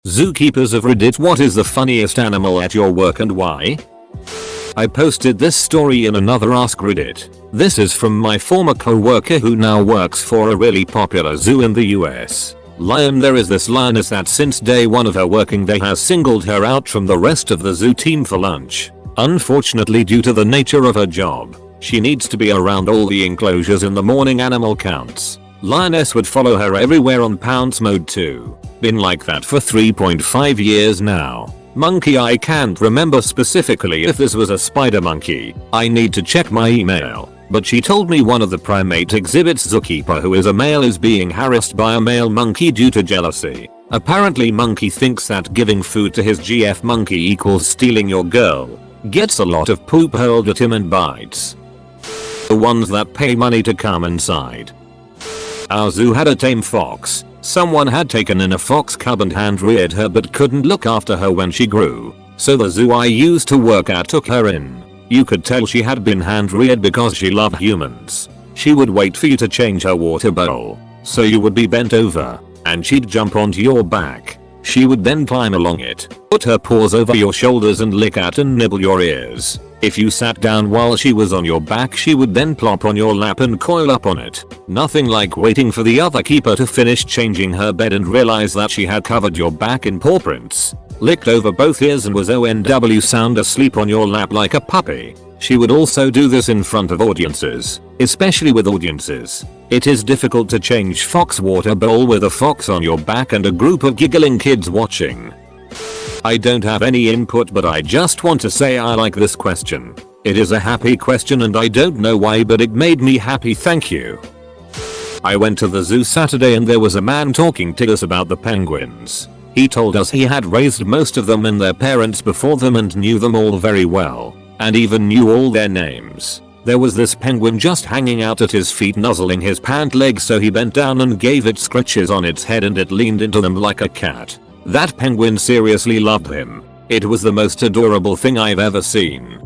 Zookeepers of Reddit, what is the funniest animal at your work and why? I posted this story in another Ask Reddit. This is from my former co-worker who now works for a really popular zoo in the US. Lion. There is this lioness that since day one of her working day has singled her out from the rest of the zoo team for lunch. Unfortunately, due to the nature of her job, she needs to be around all the enclosures in the morning animal counts. Lioness would follow her everywhere on pounce mode too. Been like that for 3.5 years now. Monkey. I can't remember specifically if this was a spider monkey. I need to check my email. But she told me one of the primate exhibits Zookeeper, who is a male, is being harassed by a male monkey due to jealousy. Apparently monkey thinks that giving food to his GF monkey equals stealing your girl. Gets a lot of poop hurled at him and bites the ones that pay money to come inside. Our zoo had a tame fox. Someone had taken in a fox cub and hand reared her but couldn't look after her when she grew. So the zoo I used to work at took her in. You could tell she had been hand reared because she loved humans. She would wait for you to change her water bowl. So you would be bent over, and she'd jump onto your back. She would then climb along it, put her paws over your shoulders and lick at and nibble your ears. If you sat down while she was on your back, she would then plop on your lap and coil up on it. Nothing like waiting for the other keeper to finish changing her bed and realize that she had covered your back in paw prints, licked over both ears and was ONW sound asleep on your lap like a puppy. She would also do this in front of audiences, especially with audiences. It is difficult to change fox water bowl with a fox on your back and a group of giggling kids watching. I don't have any input, but I just want to say I like this question. It is a happy question and I don't know why, but it made me happy. Thank you. I went to the zoo Saturday and there was a man talking to us about the penguins. He told us he had raised most of them and their parents before them and knew them all very well, and even knew all their names. There was this penguin just hanging out at his feet nuzzling his pant legs, so he bent down and gave it scratches on its head and it leaned into them like a cat. That penguin seriously loved him. It was the most adorable thing I've ever seen.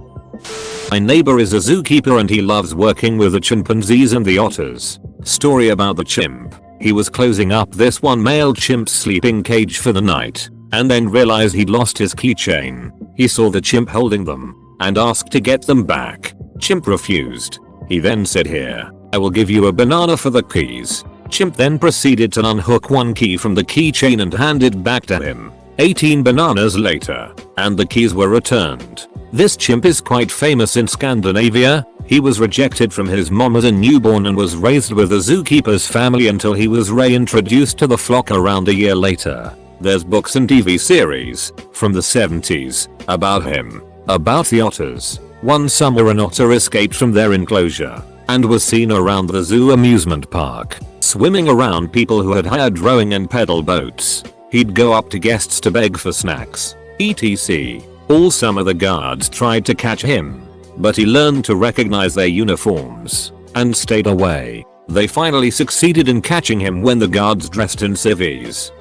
My neighbor is a zookeeper and he loves working with the chimpanzees and the otters. Story about the chimp. He was closing up this one male chimp's sleeping cage for the night, and then realized he'd lost his keychain. He saw the chimp holding them, and asked to get them back. Chimp refused. He then said, "Here, I will give you a banana for the keys." Chimp then proceeded to unhook one key from the keychain and hand it back to him. 18 bananas later, and the keys were returned. This chimp is quite famous in Scandinavia. He was rejected from his mom as a newborn and was raised with the zookeeper's family until he was reintroduced to the flock around a year later. There's books and TV series from the 70s about him. About the otters. One summer an otter escaped from their enclosure and was seen around the zoo amusement park, swimming around people who had hired rowing and pedal boats. He'd go up to guests to beg for snacks, etc. All summer the guards tried to catch him, but he learned to recognize their uniforms and stayed away. They finally succeeded in catching him when the guards dressed in civvies.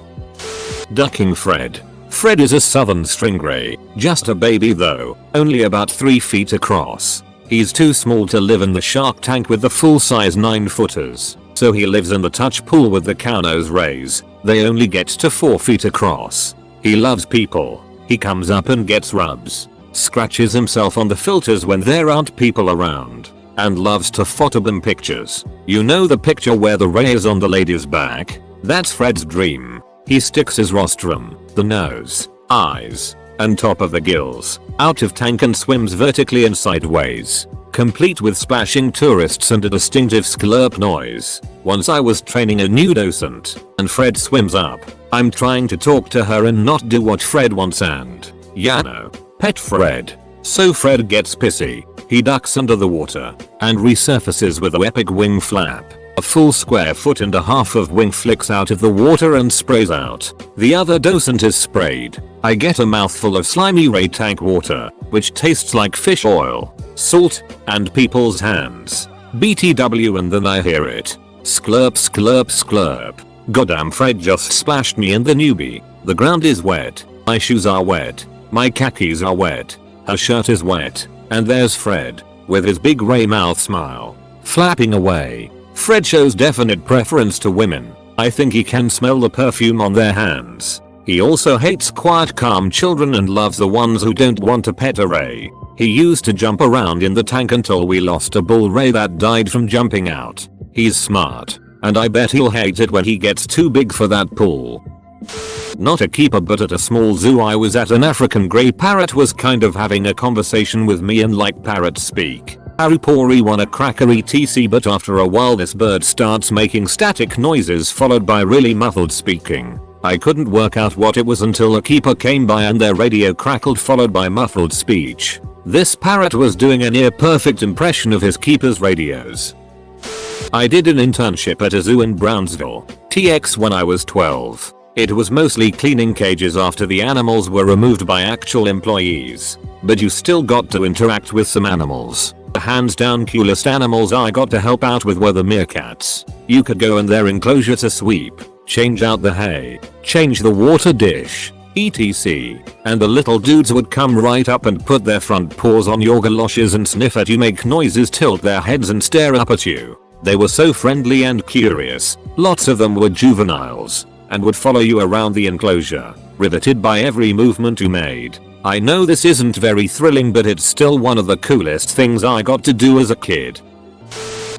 Ducking Fred. Fred is a southern stingray, just a baby though, only about 3 feet across. He's too small to live in the shark tank with the full-size 9-footers, so he lives in the touch pool with the cow-nose rays. They only get to 4 feet across. He loves people. He comes up and gets rubs, scratches himself on the filters when there aren't people around, and loves to photobomb pictures. You know the picture where the ray is on the lady's back? That's Fred's dream. He sticks his rostrum, the nose, eyes, and top of the gills out of tank and swims vertically and sideways, complete with splashing tourists and a distinctive sklurp noise. Once I was training a new docent, and Fred swims up. I'm trying to talk to her and not do what Fred wants and, no, pet Fred. So Fred gets pissy. He ducks under the water and resurfaces with an epic wing flap. A full square foot and a half of wing flicks out of the water and sprays out. The other docent is sprayed. I get a mouthful of slimy ray tank water, which tastes like fish oil, salt, and people's hands. BTW, and then I hear it. Sklurp sklurp sklurp. Goddamn, Fred just splashed me in the newbie. The ground is wet. My shoes are wet. My khakis are wet. Her shirt is wet. And there's Fred, with his big ray mouth smile, flapping away. Fred shows definite preference to women. I think he can smell the perfume on their hands. He also hates quiet calm children and loves the ones who don't want a pet array. He used to jump around in the tank until we lost a bull ray that died from jumping out. He's smart, and I bet he'll hate it when he gets too big for that pool. Not a keeper, but at a small zoo I was at, an African grey parrot was kind of having a conversation with me, and like parrots speak, Harupori wanna cracker etc, but after a while this bird starts making static noises followed by really muffled speaking. I couldn't work out what it was until a keeper came by and their radio crackled followed by muffled speech. This parrot was doing a near perfect impression of his keeper's radios. I did an internship at a zoo in Brownsville, TX, when I was 12. It was mostly cleaning cages after the animals were removed by actual employees. But you still got to interact with some animals. The hands down coolest animals I got to help out with were the meerkats. You could go in their enclosure to sweep, change out the hay, change the water dish, etc. And the little dudes would come right up and put their front paws on your galoshes and sniff at you, make noises, tilt their heads and stare up at you. They were so friendly and curious. Lots of them were juveniles and would follow you around the enclosure, riveted by every movement you made. I know this isn't very thrilling, but it's still one of the coolest things I got to do as a kid.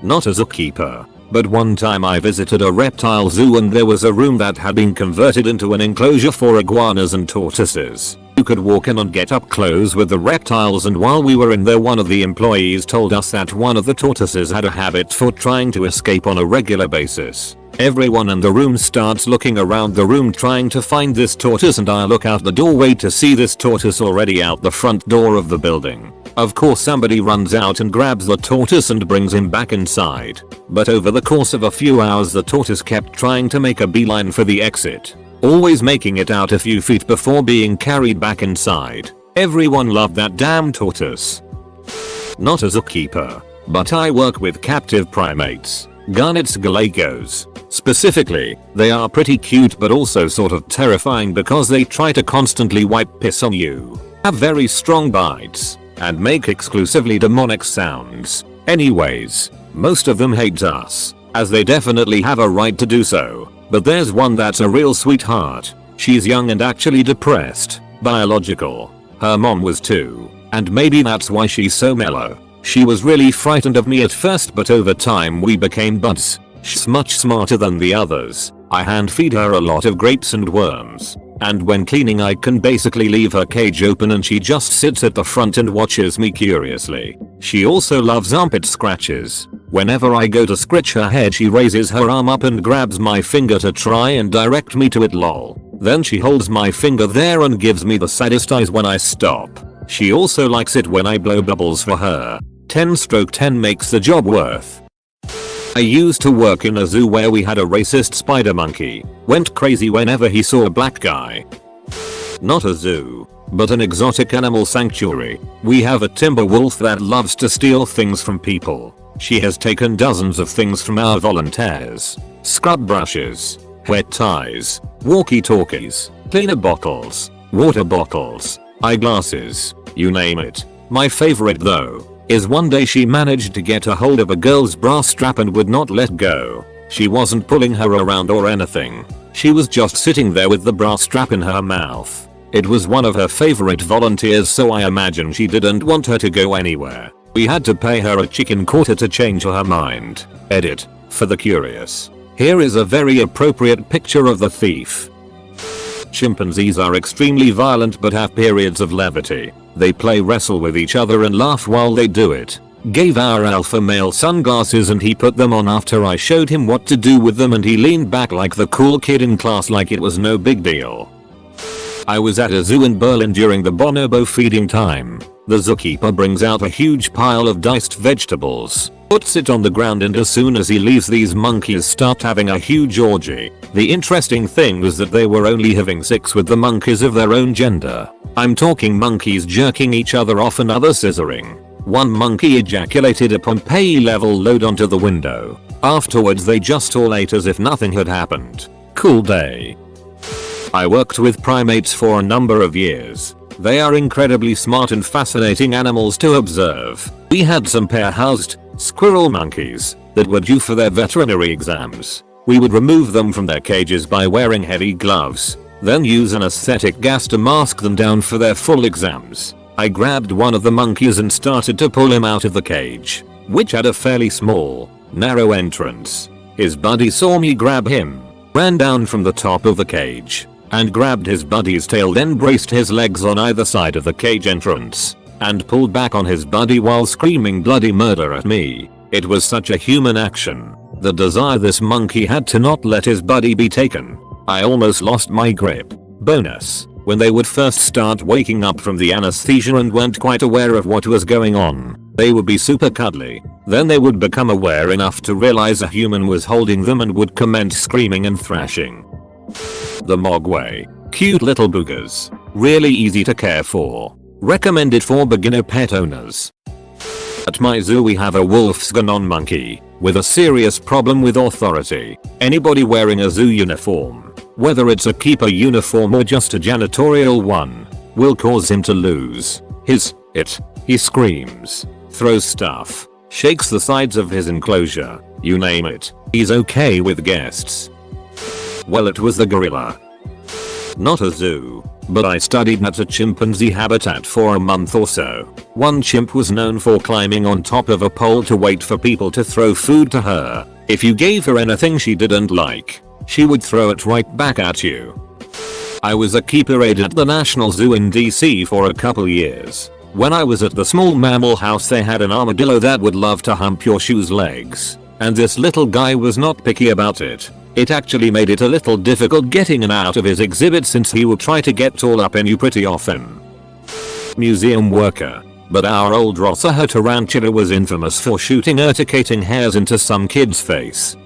Not as a keeper, but one time I visited a reptile zoo and there was a room that had been converted into an enclosure for iguanas and tortoises. You could walk in and get up close with the reptiles, and while we were in there one of the employees told us that one of the tortoises had a habit for trying to escape on a regular basis. Everyone in the room starts looking around the room trying to find this tortoise, and I look out the doorway to see this tortoise already out the front door of the building. Of course somebody runs out and grabs the tortoise and brings him back inside. But over the course of a few hours the tortoise kept trying to make a beeline for the exit, always making it out a few feet before being carried back inside. Everyone loved that damn tortoise. Not as a keeper, but I work with captive primates. Garnets galagos. Specifically, they are pretty cute but also sort of terrifying because they try to constantly wipe piss on you, have very strong bites, and make exclusively demonic sounds. Anyways, most of them hate us, as they definitely have a right to do so, but there's one that's a real sweetheart. She's young and actually depressed. Biological. Her mom was too, and maybe that's why she's so mellow. She was really frightened of me at first, but over time we became buds. She's much smarter than the others. I hand feed her a lot of grapes and worms, and when cleaning I can basically leave her cage open and she just sits at the front and watches me curiously. She also loves armpit scratches. Whenever I go to scratch her head she raises her arm up and grabs my finger to try and direct me to it, lol. Then she holds my finger there and gives me the saddest eyes when I stop. She also likes it when I blow bubbles for her. 10/10 makes the job worth. I used to work in a zoo where we had a racist spider monkey. Went crazy whenever he saw a black guy. Not a zoo, but an exotic animal sanctuary. We have a Timberwolf that loves to steal things from people. She has taken dozens of things from our volunteers. Scrub brushes, wet ties, walkie-talkies, cleaner bottles, water bottles, eyeglasses, you name it. My favorite though is one day she managed to get a hold of a girl's bra strap and would not let go. She wasn't pulling her around or anything. She was just sitting there with the bra strap in her mouth. It was one of her favorite volunteers, so I imagine she didn't want her to go anywhere. We had to pay her a chicken quarter to change her mind. Edit, for the curious. Here is a very appropriate picture of the thief. Chimpanzees are extremely violent but have periods of levity. They play wrestle with each other and laugh while they do it. Gave our alpha male sunglasses and he put them on after I showed him what to do with them, and he leaned back like the cool kid in class like it was no big deal. I was at a zoo in Berlin during the Bonobo feeding time. The zookeeper brings out a huge pile of diced vegetables, puts it on the ground, and as soon as he leaves these monkeys start having a huge orgy. The interesting thing was that they were only having sex with the monkeys of their own gender. I'm talking monkeys jerking each other off and other scissoring. One monkey ejaculated a Pompeii level load onto the window. Afterwards they just all ate as if nothing had happened. Cool day. I worked with primates for a number of years. They are incredibly smart and fascinating animals to observe. We had some pair-housed squirrel monkeys that were due for their veterinary exams. We would remove them from their cages by wearing heavy gloves. then use anesthetic gas to mask them down for their full exams. I grabbed one of the monkeys and started to pull him out of the cage, which had a fairly small, narrow entrance. His buddy saw me grab him, ran down from the top of the cage, and grabbed his buddy's tail, then braced his legs on either side of the cage entrance, and pulled back on his buddy while screaming bloody murder at me. It was such a human action, the desire this monkey had to not let his buddy be taken. I almost lost my grip. Bonus, when they would first start waking up from the anesthesia and weren't quite aware of what was going on, they would be super cuddly. Then they would become aware enough to realize a human was holding them and would commence screaming and thrashing. The Mogwai. Cute little boogers. Really easy to care for. Recommended for beginner pet owners. At my zoo we have a Wolfsganon monkey, with a serious problem with authority. Anybody wearing a zoo uniform, whether it's a keeper uniform or just a janitorial one, will cause him to lose it. He screams, throws stuff, shakes the sides of his enclosure, you name it. He's okay with guests. Well, it was the gorilla. Not a zoo, but I studied at a chimpanzee habitat for a month or so. One chimp was known for climbing on top of a pole to wait for people to throw food to her. If you gave her anything she didn't like, she would throw it right back at you. I was a keeper aide at the National Zoo in DC for a couple years. When I was at the small mammal house they had an armadillo that would love to hump your shoes legs, and this little guy was not picky about it. It actually made it a little difficult getting in out of his exhibit since he would try to get all up in you pretty often. Museum worker. But our old Rossahar tarantula was infamous for shooting urticating hairs into some kid's face.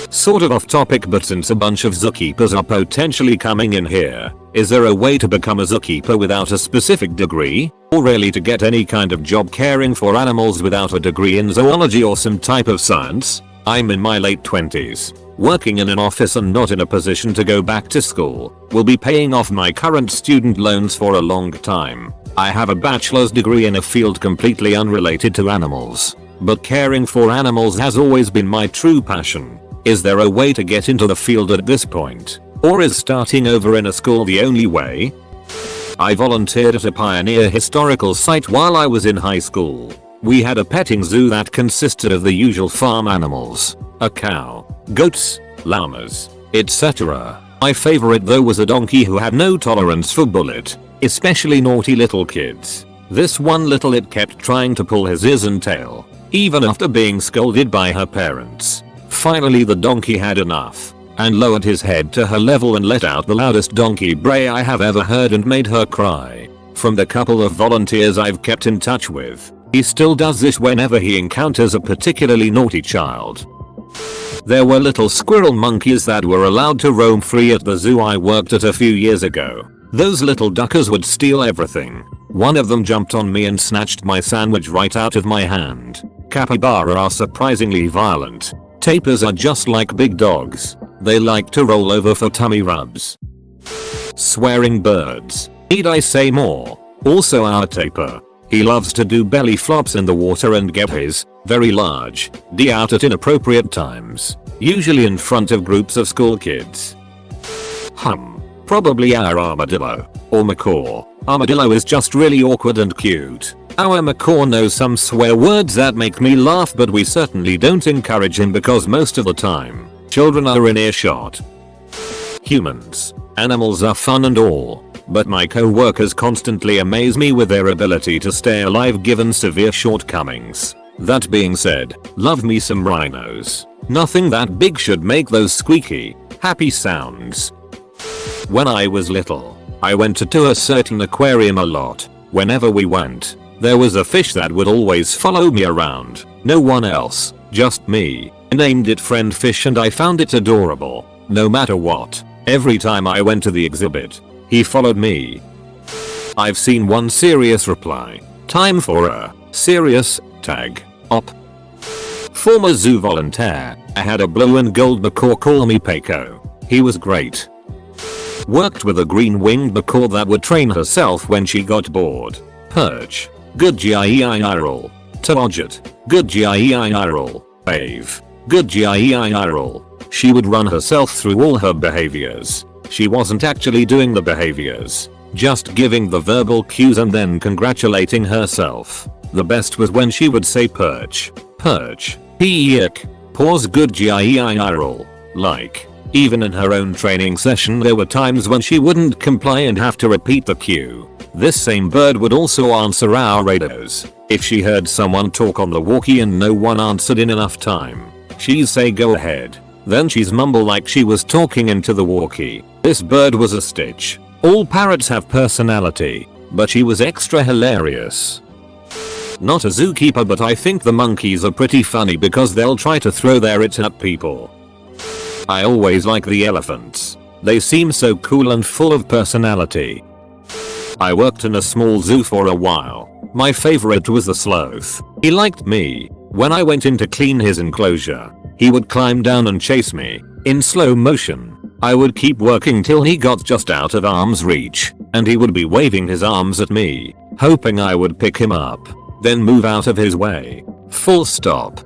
Sort of off topic, but since a bunch of zookeepers are potentially coming in here, is there a way to become a zookeeper without a specific degree? Or really to get any kind of job caring for animals without a degree in zoology or some type of science? I'm in my late 20s, working in an office and not in a position to go back to school. Will be paying off my current student loans for a long time. I have a bachelor's degree in a field completely unrelated to animals, but caring for animals has always been my true passion. Is there a way to get into the field at this point? Or is starting over in a school the only way? I volunteered at a pioneer historical site while I was in high school. We had a petting zoo that consisted of the usual farm animals, a cow, goats, llamas, etc. My favorite though was a donkey who had no tolerance for bullet, especially naughty little kids. This one little it kept trying to pull his ears and tail, even after being scolded by her parents. Finally the donkey had enough, and lowered his head to her level and let out the loudest donkey bray I have ever heard and made her cry. From the couple of volunteers I've kept in touch with, he still does this whenever he encounters a particularly naughty child. There were little squirrel monkeys that were allowed to roam free at the zoo I worked at a few years ago. Those little duckers would steal everything. One of them jumped on me and snatched my sandwich right out of my hand. Capybara are surprisingly violent. Tapirs are just like big dogs. They like to roll over for tummy rubs. Swearing birds. Need I say more? Also our tapir. He loves to do belly flops in the water and get his, very large, D out at inappropriate times. Usually in front of groups of school kids. Probably our armadillo. Or macaw. Armadillo is just really awkward and cute. Our macaw knows some swear words that make me laugh, but we certainly don't encourage him because most of the time, children are in earshot. Humans. Animals are fun and all, but my co-workers constantly amaze me with their ability to stay alive given severe shortcomings. That being said, love me some rhinos. Nothing that big should make those squeaky, happy sounds. When I was little, I went to a certain aquarium a lot. Whenever we went, there was a fish that would always follow me around. No one else, just me. I named it Friend Fish and I found it adorable. No matter what, every time I went to the exhibit, he followed me. I've seen one serious reply. Time for a serious tag op. Former zoo volunteer. I had a blue and gold macaw call me Paco. He was great. Worked with a green-winged macaw that would train herself when she got bored. Perch. Good gieiral. Target. Good gieiral. Wave. Good gieiral. She would run herself through all her behaviors. She wasn't actually doing the behaviors, just giving the verbal cues and then congratulating herself. The best was when she would say perch, perch, eek, pause good giiral. Like, even in her own training session there were times when she wouldn't comply and have to repeat the cue. This same bird would also answer our radios. If she heard someone talk on the walkie and no one answered in enough time, she'd say go ahead. Then she'd mumble like she was talking into the walkie. This bird was a stitch. All parrots have personality, but she was extra hilarious. Not a zookeeper, but I think the monkeys are pretty funny because they'll try to throw their it at people. I always like the elephants. They seem so cool and full of personality. I worked in a small zoo for a while. My favorite was the sloth. He liked me. When I went in to clean his enclosure, he would climb down and chase me in slow motion. I would keep working till he got just out of arm's reach, and he would be waving his arms at me, hoping I would pick him up, then move out of his way. Full stop.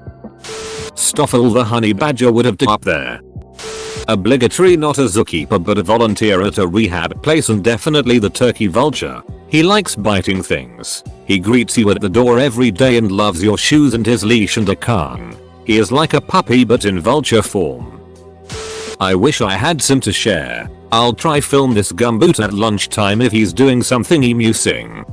Stoffel the honey badger would have up there. Obligatory, not a zookeeper but a volunteer at a rehab place, and definitely the turkey vulture. He likes biting things. He greets you at the door every day and loves your shoes and his leash and a Kang. He is like a puppy but in vulture form. I wish I had some to share. I'll try film this gumboot at lunchtime if he's doing something amusing.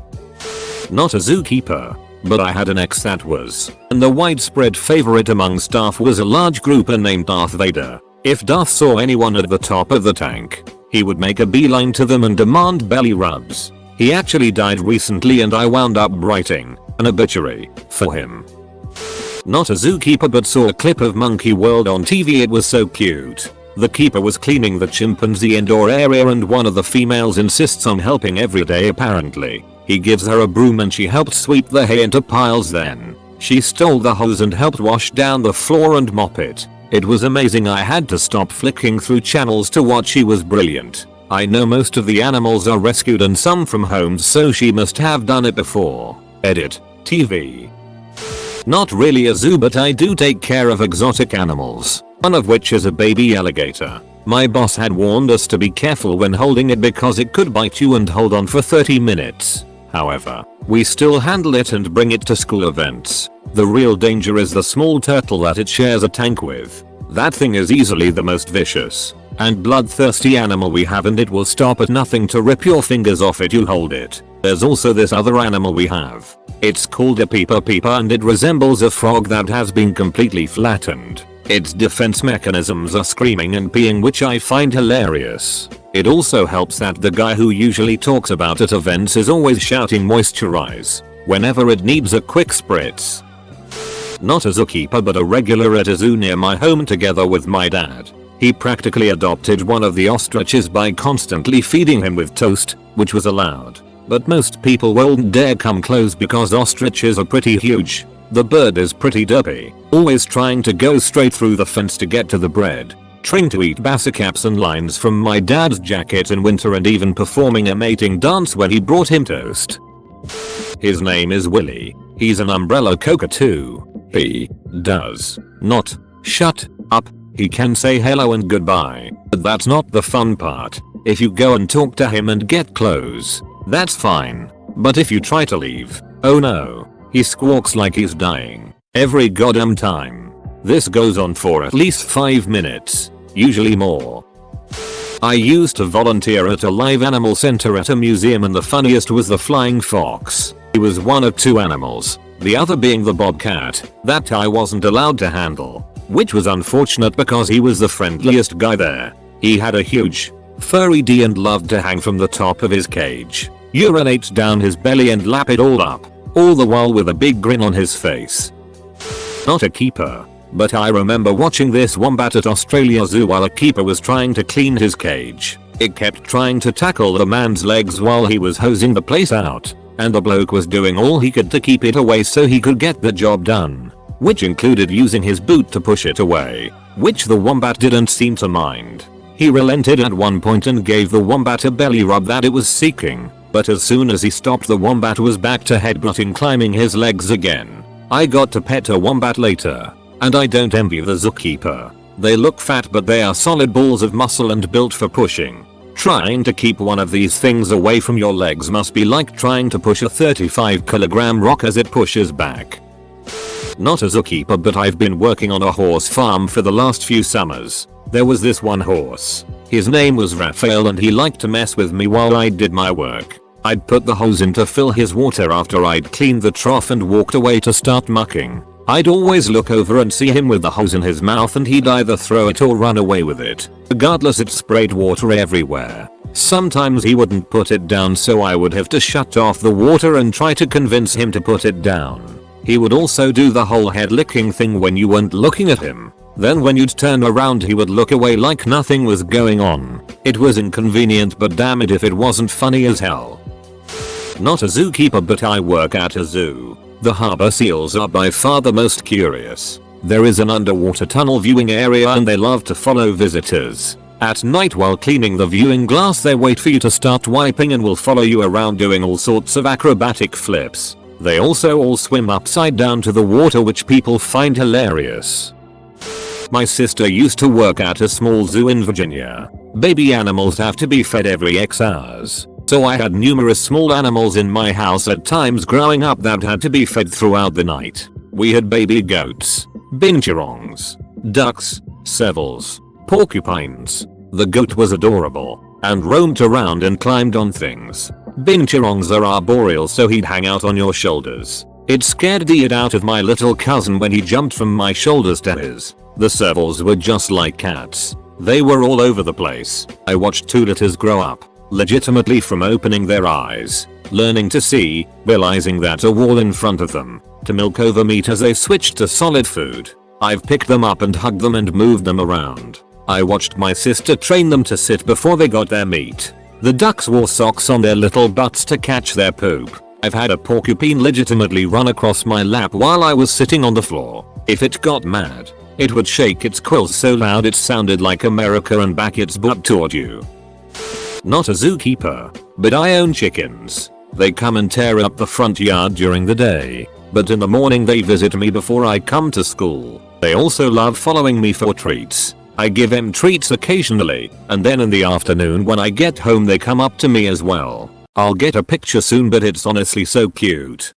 Not a zookeeper, but I had an ex that was, and the widespread favorite among staff was a large grouper named Darth Vader. If Darth saw anyone at the top of the tank, he would make a beeline to them and demand belly rubs. He actually died recently and I wound up writing an obituary for him. Not a zookeeper, but saw a clip of Monkey World on TV. It was so cute. The keeper was cleaning the chimpanzee indoor area and one of the females insists on helping every day apparently. He gives her a broom and she helped sweep the hay into piles, then she stole the hose and helped wash down the floor and mop it. It was amazing. I had to stop flicking through channels to watch. She was brilliant. I know most of the animals are rescued and some from homes, so she must have done it before. Edit. TV. Not really a zoo, but I do take care of exotic animals, one of which is a baby alligator. My boss had warned us to be careful when holding it because it could bite you and hold on for 30 minutes. However, we still handle it and bring it to school events. The real danger is the small turtle that it shares a tank with. That thing is easily the most vicious and bloodthirsty animal we have, and it will stop at nothing to rip your fingers off if you hold it. There's also this other animal we have. It's called a peeper and it resembles a frog that has been completely flattened. Its defense mechanisms are screaming and peeing, which I find hilarious. It also helps that the guy who usually talks about at events is always shouting moisturize whenever it needs a quick spritz. Not a zookeeper, but a regular at a zoo near my home together with my dad. He practically adopted one of the ostriches by constantly feeding him with toast, which was allowed. But most people won't dare come close because ostriches are pretty huge. The bird is pretty derpy, always trying to go straight through the fence to get to the bread, trying to eat bassacaps and lines from my dad's jacket in winter, and even performing a mating dance when he brought him toast. His name is Willie. He's an umbrella cockatoo. He does not shut up. He can say hello and goodbye, but that's not the fun part. If you go and talk to him and get close, that's fine. But if you try to leave, oh no, he squawks like he's dying every goddamn time. This goes on for at least 5 minutes, usually more. I used to volunteer at a live animal center at a museum, and the funniest was the flying fox. He was one of two animals, the other being the bobcat, that I wasn't allowed to handle, which was unfortunate because he was the friendliest guy there. He had a huge, furry D and loved to hang from the top of his cage, urinate down his belly and lap it all up, all the while with a big grin on his face. Not a keeper, but I remember watching this wombat at Australia Zoo while a keeper was trying to clean his cage. It kept trying to tackle the man's legs while he was hosing the place out, and the bloke was doing all he could to keep it away so he could get the job done, which included using his boot to push it away, which the wombat didn't seem to mind. He relented at one point and gave the wombat a belly rub that it was seeking, but as soon as he stopped, the wombat was back to headbutting, climbing his legs again. I got to pet a wombat later, and I don't envy the zookeeper. They look fat, but they are solid balls of muscle and built for pushing. Trying to keep one of these things away from your legs must be like trying to push a 35-kilogram rock as it pushes back. Not a zookeeper, but I've been working on a horse farm for the last few summers. There was this one horse. His name was Raphael and he liked to mess with me while I did my work. I'd put the hose in to fill his water after I'd cleaned the trough and walked away to start mucking. I'd always look over and see him with the hose in his mouth and he'd either throw it or run away with it. Regardless, it sprayed water everywhere. Sometimes he wouldn't put it down, so I would have to shut off the water and try to convince him to put it down. He would also do the whole head licking thing when you weren't looking at him. Then when you'd turn around he would look away like nothing was going on. It was inconvenient, but damn it if it wasn't funny as hell. Not a zookeeper, but I work at a zoo. The harbor seals are by far the most curious. There is an underwater tunnel viewing area and they love to follow visitors. At night while cleaning the viewing glass they wait for you to start wiping and will follow you around doing all sorts of acrobatic flips. They also all swim upside down to the water, which people find hilarious. My sister used to work at a small zoo in Virginia. Baby animals have to be fed every X hours. So I had numerous small animals in my house at times growing up that had to be fed throughout the night. We had baby goats, binturongs, ducks, servals, porcupines. The goat was adorable and roamed around and climbed on things. Binturongs are arboreal, so he'd hang out on your shoulders. It scared the shit out of my little cousin when he jumped from my shoulders to his. The servals were just like cats. They were all over the place. I watched 2 litters grow up. Legitimately from opening their eyes, learning to see, realizing that a wall in front of them, to milk over meat as they switched to solid food. I've picked them up and hugged them and moved them around. I watched my sister train them to sit before they got their meat. The ducks wore socks on their little butts to catch their poop. I've had a porcupine legitimately run across my lap while I was sitting on the floor. If it got mad, it would shake its quills so loud it sounded like America and back its butt toward you. Not a zookeeper, but I own chickens. They come and tear up the front yard during the day, but in the morning they visit me before I come to school. They also love following me for treats. I give them treats occasionally, and then in the afternoon when I get home they come up to me as well. I'll get a picture soon, but it's honestly so cute.